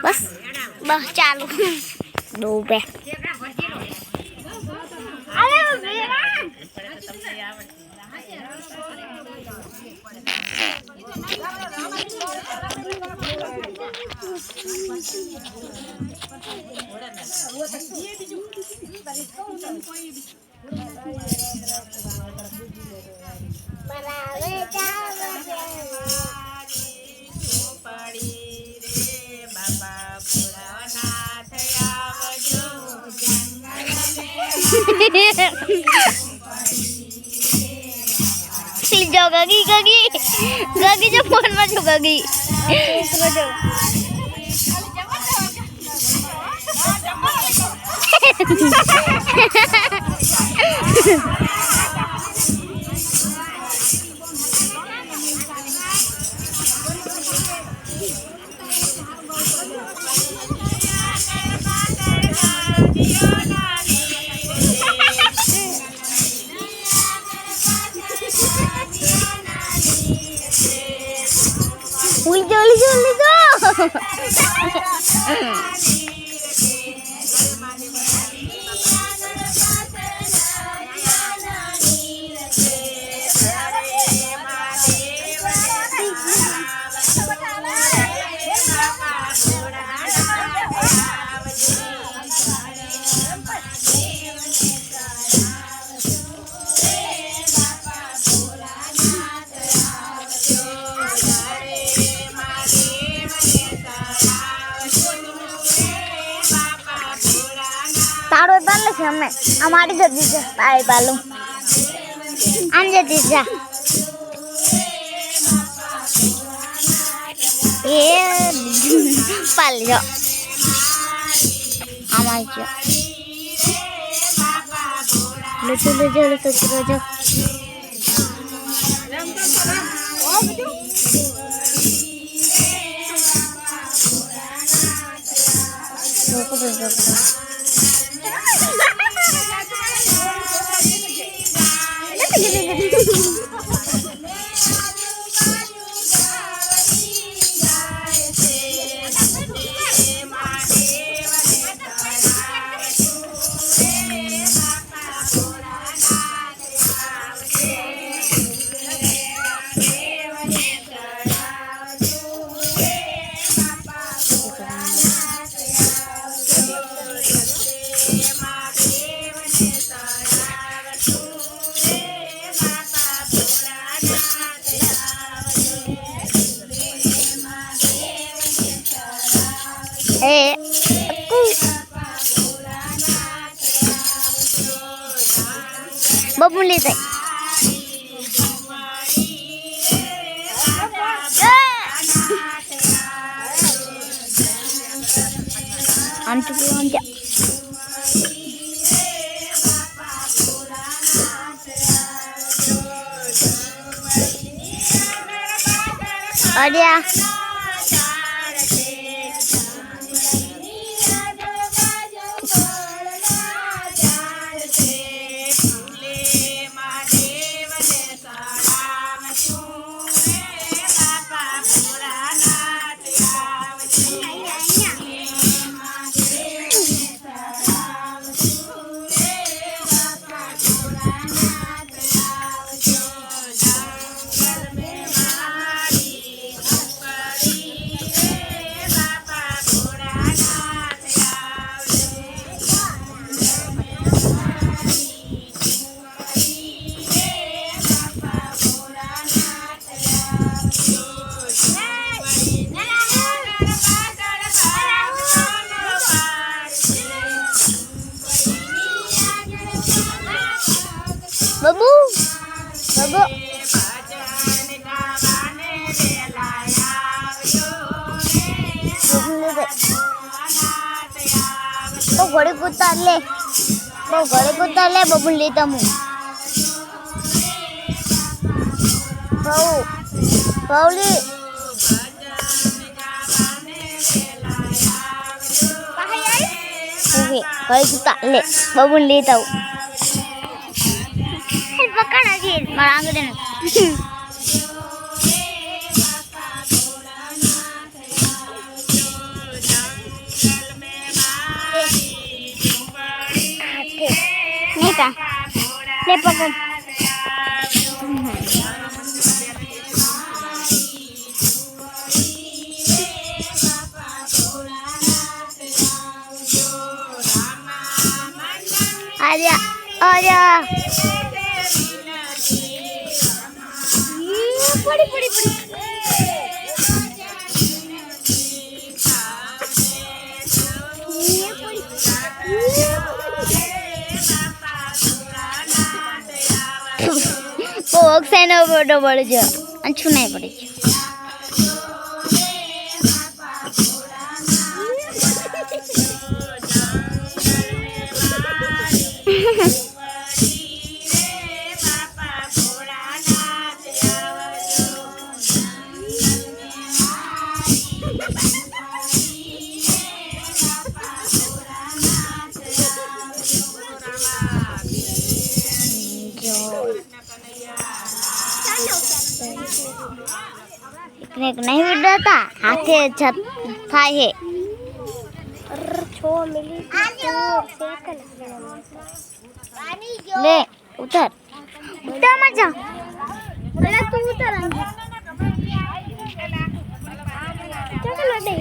બસ બસ ચાલુ ડૂબે જો ગગી ગગી ગગી જો ફોન માં જો ગગી हमें हमारी जल्दी से पाए बालू हम जल्दी से ये पाल जो हमारे जो लो जो बबुली से अरे बाबू बाबू वो घोड़े को उतार ले बबू लेता हूँ पाउली घोड़े को उतार ले बबू लेता हूँ पकड़ अजी मांग देना બેટા લે પકડ आजा आजा पड़ी पड़ी पड़ी पोक से न बड़ो बड़ जो अंचू नहीं पड़ी पिकनिक नहीं उड़ता हाथे छत था है ले उतर उतर मत जा अरे तू उतर चलो दे